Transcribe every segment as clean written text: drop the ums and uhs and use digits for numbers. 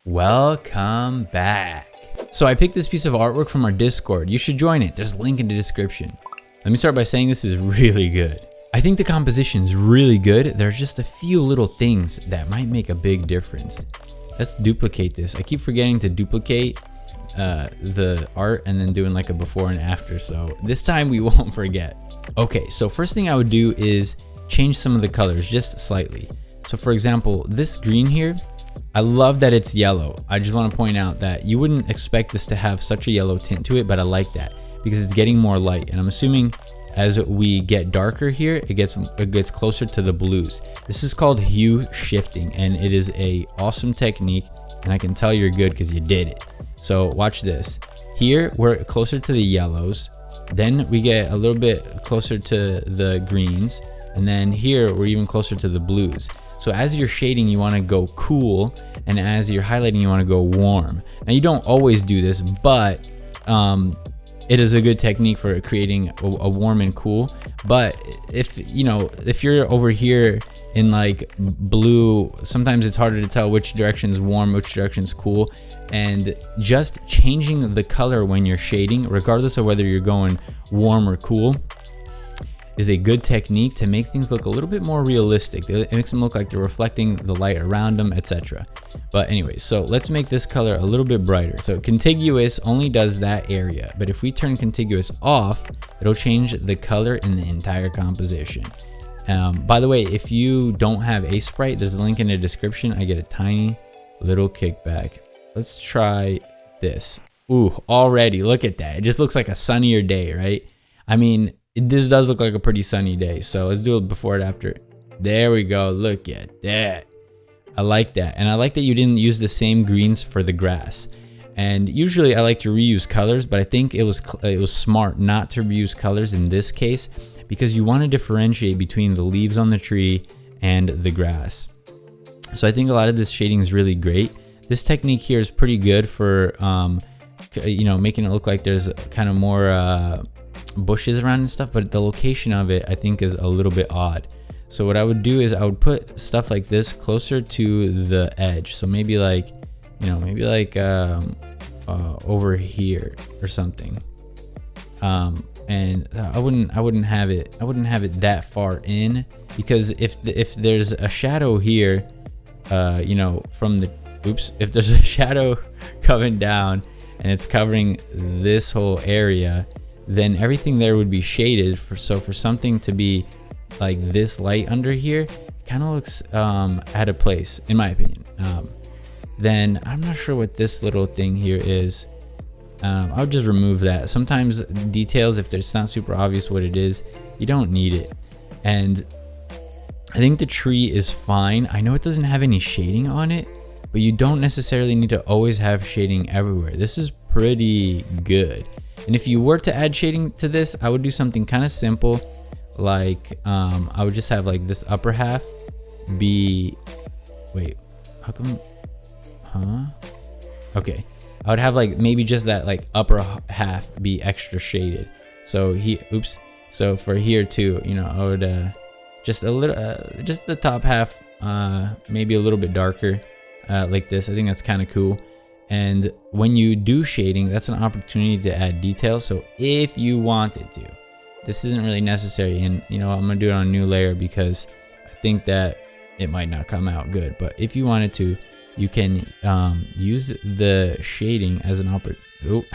Welcome back. So I picked this piece of artwork from our Discord. You should join it. There's a link in the description. Let me start by saying this is really good. I think the composition is really good. There's just a few little things that might make a big difference. Let's duplicate this. I keep forgetting to duplicate the art and then doing like a before and after. So this time we won't forget. Okay, so first thing I would do is change some of the colors just slightly. So for example, this green here, I love that it's yellow. I just want to point out that you wouldn't expect this to have such a yellow tint to it, but I like that because it's getting more light. And I'm assuming as we get darker here, it gets closer to the blues. This is called hue shifting, and it is a awesome technique. And I can tell you're good because you did it. So watch this. Here we're closer to the yellows. Then we get a little bit closer to the greens. And then here we're even closer to the blues. So as you're shading, you want to go cool, and as you're highlighting, you want to go warm. Now you don't always do this, but it is a good technique for creating a warm and cool. But if you're over here in like blue, sometimes it's harder to tell which direction is warm, which direction is cool. And just changing the color when you're shading, regardless of whether you're going warm or cool, is a good technique to make things look a little bit more realistic. It makes them look like they're reflecting the light around them, etc. But anyways, so let's make this color a little bit brighter. So contiguous only does that area, but if we turn contiguous off, it'll change the color in the entire composition. By the way, if you don't have Aseprite, there's a link in the description. I get a tiny little kickback. Let's try this. Ooh, already look at that. It just looks like a sunnier day, right? I mean, this does look like a pretty sunny day. So let's do it before and after. There we go. Look at that. I like that. And I like that you didn't use the same greens for the grass. And usually I like to reuse colors, but I think it was smart not to reuse colors in this case because you want to differentiate between the leaves on the tree and the grass. So I think a lot of this shading is really great. This technique here is pretty good for making it look like there's kind of more bushes around and stuff, but the location of it I think is a little bit odd. So what I would do is I would put stuff like this closer to the edge. So maybe like over here or something. And I wouldn't have it that far in, because if there's a shadow here, if there's a shadow coming down and it's covering this whole area, then everything there would be shaded. So for something to be like this light under here, kind of looks out of place in my opinion. Then I'm not sure what this little thing here is. I'll just remove that. Sometimes details, if it's not super obvious what it is, you don't need it. And I think the tree is fine. I know it doesn't have any shading on it, but you don't necessarily need to always have shading everywhere. This is pretty good. And if you were to add shading to this, I would do something kind of simple. Like I would just have like this upper half be, wait, how come, okay. I would have like maybe just that like upper half be extra shaded. So so for here too, I would just a little, just the top half, maybe a little bit darker, like this. I think that's kind of cool. And when you do shading, that's an opportunity to add detail. So if you wanted to, this isn't really necessary. And I'm gonna do it on a new layer because I think that it might not come out good. But if you wanted to, you can use the shading as an opportunity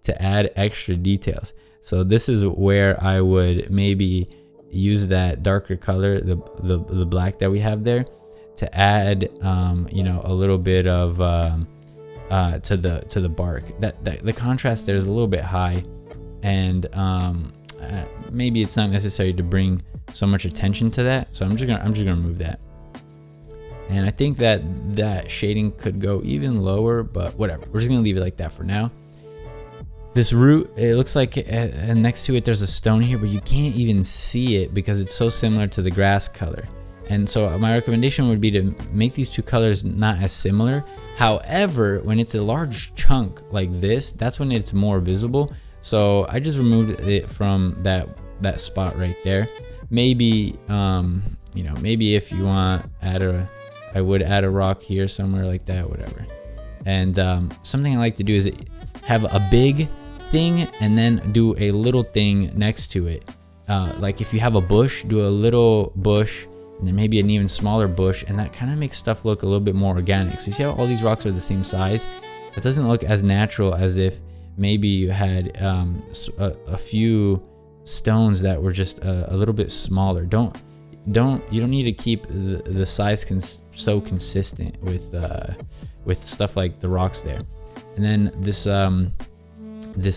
to add extra details. So this is where I would maybe use that darker color, the black that we have there, to add a little bit of to the bark. That the contrast there is a little bit high, and maybe it's not necessary to bring so much attention to that. So I'm just gonna remove that. And I think that shading could go even lower, but whatever. We're just gonna leave it like that for now. This root, it looks like next to it there's a stone here, but you can't even see it because it's so similar to the grass color. And so my recommendation would be to make these two colors not as similar. However, when it's a large chunk like this, that's when it's more visible. So I just removed it from that spot right there. Maybe maybe if you want, add a I would add a rock here somewhere like that, whatever. And something I like to do is have a big thing and then do a little thing next to it. Like if you have a bush, do a little bush and then maybe an even smaller bush, and that kind of makes stuff look a little bit more organic. So you see how all these rocks are the same size? It doesn't look as natural as if maybe you had a few stones that were just a little bit smaller. You don't need to keep the size so consistent with stuff like the rocks there. And then this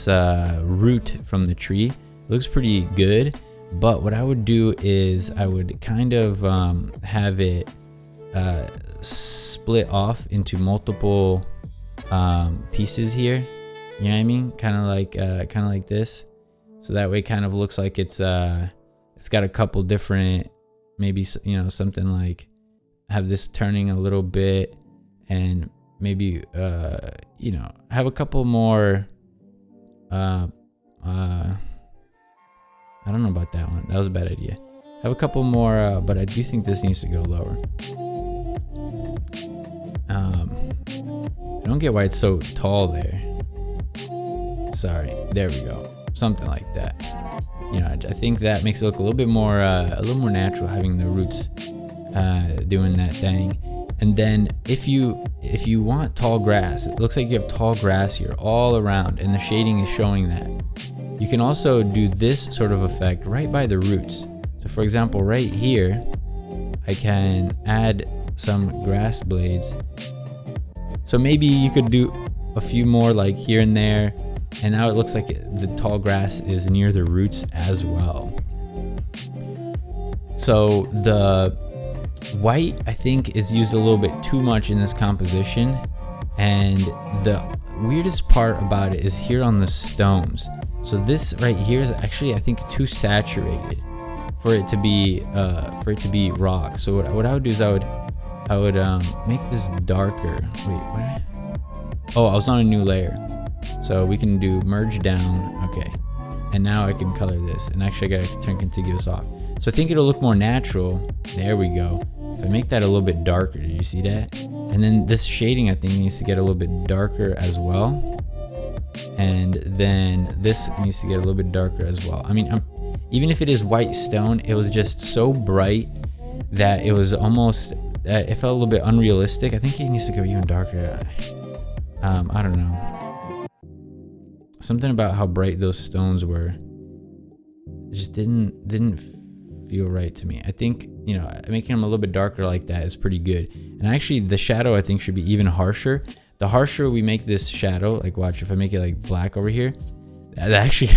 root from the tree looks pretty good, but what I would do is I would kind of have it split off into multiple pieces here. You know what I mean? Kind of like this. So that way it kind of looks like it's got a couple different, maybe, you know, something like have this turning a little bit, and maybe you know, have a couple more I don't know about that one. That was a bad idea. Have a couple more, but I do think this needs to go lower. I don't get why it's so tall there. Sorry, there we go. Something like that. You know, I think that makes it look a little bit more, natural, having the roots doing that thing. And then if you want tall grass, it looks like you have tall grass here all around, and the shading is showing that. You can also do this sort of effect right by the roots. So for example, right here, I can add some grass blades. So maybe you could do a few more like here and there, and now it looks like the tall grass is near the roots as well. So the white, I think, is used a little bit too much in this composition, and the weirdest part about it is here on the stones. So this right here is actually, I think, too saturated for it to be rock. So what I would do is I would make this darker. Wait, what? Oh, I was on a new layer. So we can do merge down. Okay, and now I can color this, and actually I gotta turn contiguous off. So I think it'll look more natural. There we go. If I make that a little bit darker, do you see that? And then this shading, I think, needs to get a little bit darker as well. And then this needs to get a little bit darker as well. I mean, even if it is white stone, it was just so bright that it was almost, it felt a little bit unrealistic. I think it needs to go even darker. I don't know. Something about how bright those stones were, it just didn't feel right to me. I think, you know, making them a little bit darker like that is pretty good. And actually the shadow, I think, should be even harsher. The harsher we make this shadow, like watch, if I make it like black over here, that actually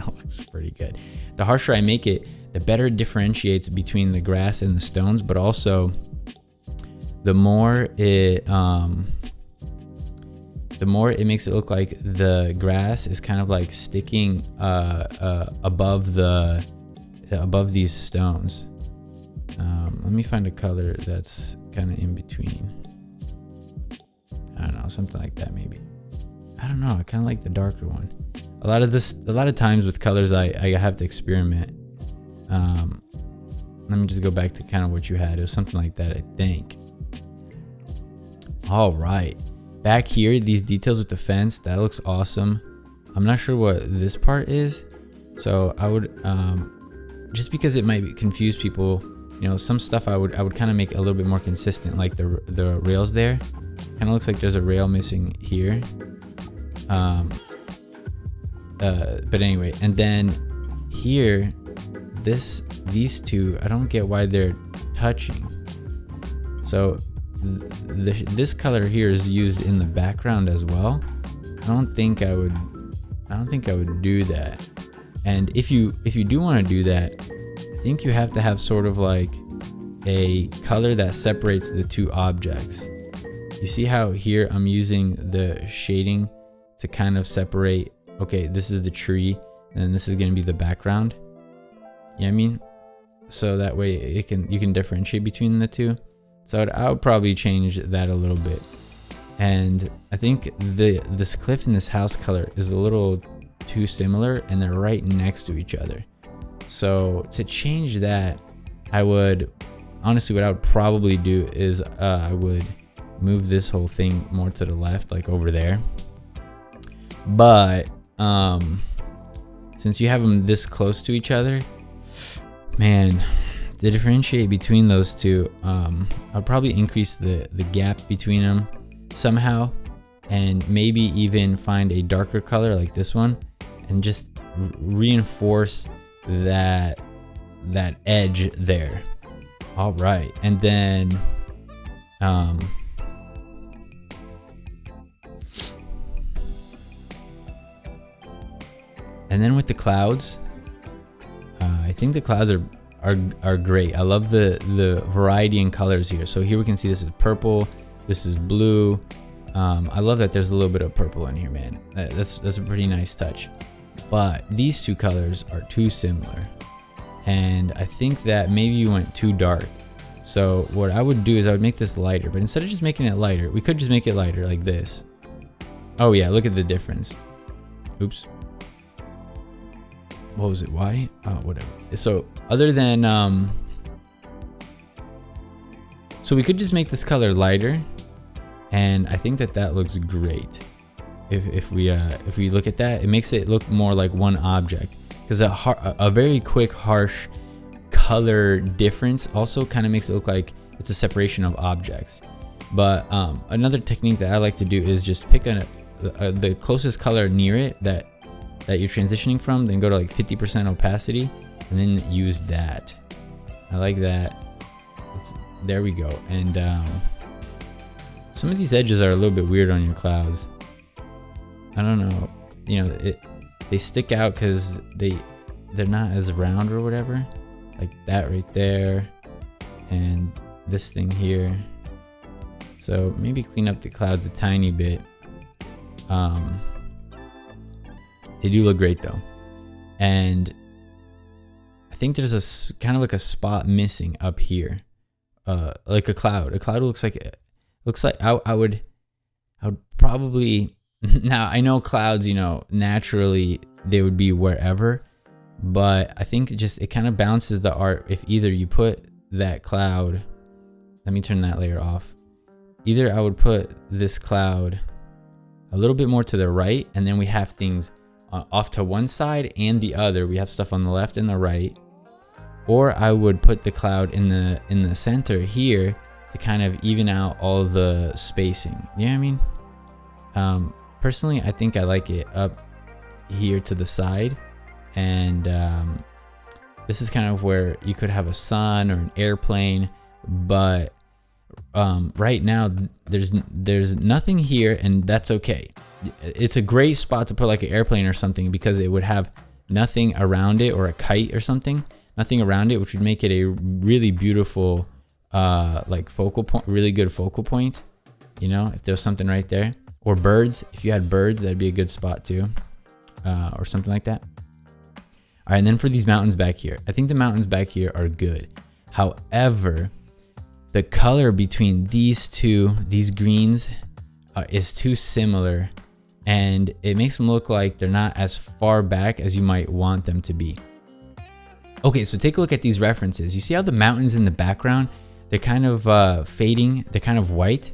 looks pretty good. The harsher I make it, the better it differentiates between the grass and the stones, but also the more it makes it look like the grass is kind of like sticking above these stones. Let me find a color that's kind of in between. I don't know, something like that maybe. I don't know, I kind of like the darker one. A lot of times with colors I have to experiment. Let me just go back to kind of what you had. It was something like that, I think. All right, back here, these details with the fence, that looks awesome. I'm not sure what this part is, so I would just because it might confuse people, you know, some stuff I would kind of make a little bit more consistent, like the rails there. Kind of looks like there's a rail missing here. But anyway, and then here, these two, I don't get why they're touching. So this color here is used in the background as well. I don't think I would do that. And if you do want to do that, I think you have to have sort of like a color that separates the two objects. You see how here I'm using the shading to kind of separate, okay, this is the tree and this is going to be the background. You know what I mean? So that way you can differentiate between the two. So I would probably change that a little bit. And I think this cliff and this house color is a little too similar, and they're right next to each other. So to change that, I would honestly, what I would probably do is I would move this whole thing more to the left, like over there. But since you have them this close to each other, man, to differentiate between those two, I'll probably increase the gap between them somehow, and maybe even find a darker color like this one and just reinforce that edge there. All right, and then with the clouds, I think the clouds are great. I love the variety in colors here. So here we can see this is purple, this is blue. I love that there's a little bit of purple in here, man. That's a pretty nice touch. But these two colors are too similar, and I think that maybe you went too dark. So what I would do is I would make this lighter, but instead of just making it lighter, we could just make it lighter like this. Oh yeah, look at the difference. Oops. What was it? Why? Oh, whatever. So other than so we could just make this color lighter, and I think that looks great. If we look at that, it makes it look more like one object, because a very quick harsh color difference also kind of makes it look like it's a separation of objects. But another technique that I like to do is just pick the closest color near it that you're transitioning from, then go to like 50% opacity, and then use that. I like that. There we go. And some of these edges are a little bit weird on your clouds. I don't know, you know, they stick out because they're not as round or whatever, like that right there, and this thing here. So maybe clean up the clouds a tiny bit. They do look great though, and I think there's a kind of like a spot missing up here, like a cloud. A cloud looks like I would probably. Now, I know clouds, you know, naturally they would be wherever, but I think it kind of bounces the art if either you put that cloud, let me turn that layer off. Either I would put this cloud a little bit more to the right, and then we have things off to one side and the other. We have stuff on the left and the right. Or I would put the cloud in the center here to kind of even out all the spacing. You know what I mean? Personally, I think I like it up here to the side, and this is kind of where you could have a sun or an airplane, but right now there's nothing here, and that's okay. It's a great spot to put like an airplane or something, because it would have nothing around it, or a kite or something, nothing around it, which would make it a really beautiful like focal point, really good focal point, you know, if there's something right there. Or birds, if you had birds, that'd be a good spot too, or something like that. All right, and then for these mountains back here, I think the mountains back here are good. However, the color between these greens is too similar, and it makes them look like they're not as far back as you might want them to be. Okay, so take a look at these references. You see how the mountains in the background, they're kind of fading, they're kind of white.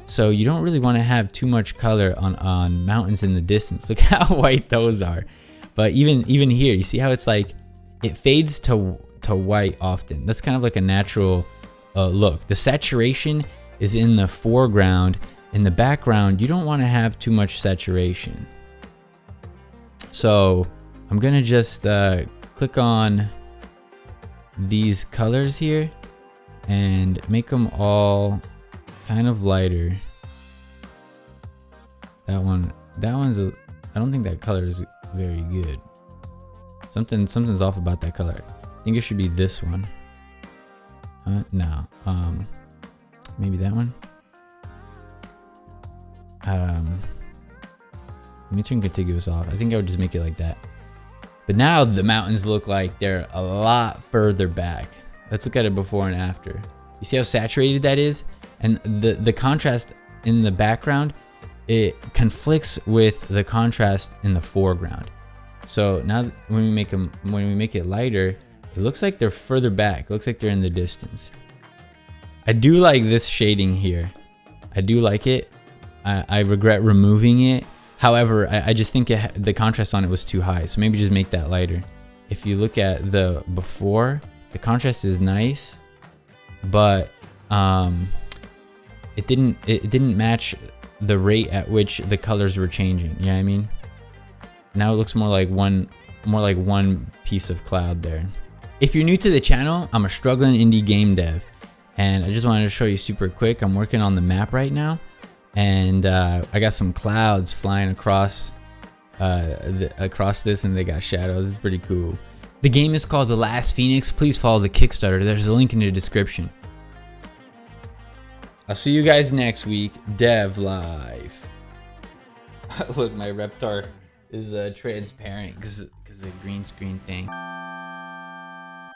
So you don't really want to have too much color on mountains in the distance. Look how white those are. But even here, you see how it's like it fades to white often. That's kind of like a natural look. The saturation is in the foreground. In the background, you don't want to have too much saturation. So I'm gonna just click on these colors here and make them all kind of lighter. That one's I don't think that color is very good. Something's off about that color. I think it should be this one. No. Maybe that one. Let me turn contiguous off. I think I would just make it like that. But now the mountains look like they're a lot further back. Let's look at it before and after. You see how saturated that is? And the contrast in the background, it conflicts with the contrast in the foreground. So now when we make it lighter, it looks like they're further back. It looks like they're in the distance. I do like this shading here. I do like it. I regret removing it. However, I just think the contrast on it was too high. So maybe just make that lighter. If you look at the before, the contrast is nice, but it didn't match the rate at which the colors were changing. You know what I mean? Now it looks more like one piece of cloud there. If you're new to the channel, I'm a struggling indie game dev, and I just wanted to show you super quick. I'm working on the map right now, and I got some clouds flying across this, and they got shadows. It's pretty cool. The game is called The Last Phoenix. Please follow the Kickstarter. There's a link in the description. I'll see you guys next week. Dev Live. Look, my Reptar is transparent because of the green screen thing.